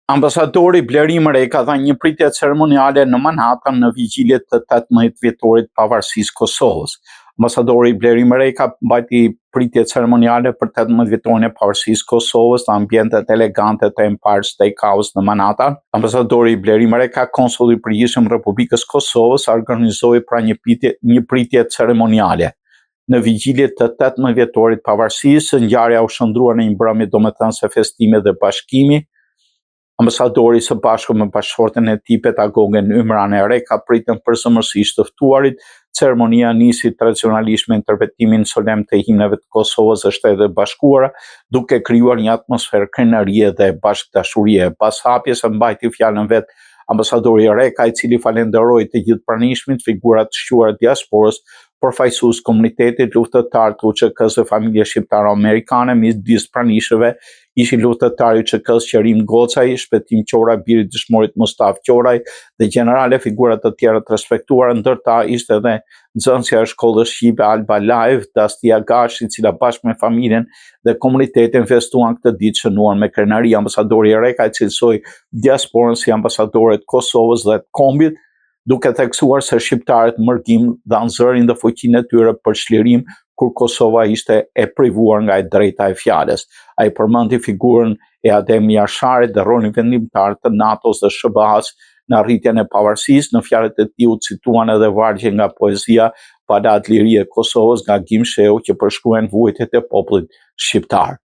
Ambasadori Blerim Rej ka dhënë një pritje ceremoniale në Manhattan në vigjilje të 18 vjetorit pavarësisë Kosovës. Ambasadori Blerim Rej ka mbajti pritje ceremoniale për 18 vjetorin e pavarësisë Kosovës në ambientet elegante të Empire State House në Manhattan. Ambasadori Blerim Rej ka konsulli i përgjithshëm Republikës Kosovës organizoi pra një pritje ceremoniale. Në vigjilje të 18 vjetorit pavarësisë, ngjarja u shndrua në një mbrëmje domethënëse festime dhe bashkimi. Ambasadori së bashku me bashkëshorten e tij pedagogen Ymran Ere ka pritën përsëmërsisht të ftuarit. Ceremonia nisi tradicionalisht me interpretimin solem të himneve të Kosovës dhe Shtetit Bashkuara, duke krijuar një atmosferë krenarie dhe bashkëdashurie. Pas hapjes së mbajti fjalën vet ambasadori Reka, i cili falenderoi të gjithë pranishmit, figurat të shquara diasporës, përfaqësues komunitetit, luftëtar të UÇK-s dhe familje shqiptaro-amerikane. Midis pranishëve ishin luftëtari i UÇK-s Qerim Gocaj, shpëtim Qora, biri i dëshmorit Mustaf Qoraj dhe gjenerale, figura të tjera të respektuara, ndërta ishte edhe nxënësja e shkollës shqipe Alba Live, Dastia Gashi, e cila bashkë me familjen dhe komunitetin festuan këtë ditë shënuar me krenari. Ambasadori Reka i cilësoi diasporën si ambasadore të Kosovës dhe të kombit, duke theksuar se shqiptarët mërgim dhanë zërin dhe fuqinë e tyre për çlirim kur Kosova ishte e privuar nga e drejta e fjalës. Ai përmendi figurën e Adem Jasharit dhe rolin vendimtar të NATO-s dhe SBA-s në arritjen e pavarësisë. Në fjalët e tij u cituan edhe vargje nga poezia Palat Liri e Kosovës nga Gim Sheu, që përshkruajnë vuajtjet e popullit shqiptar.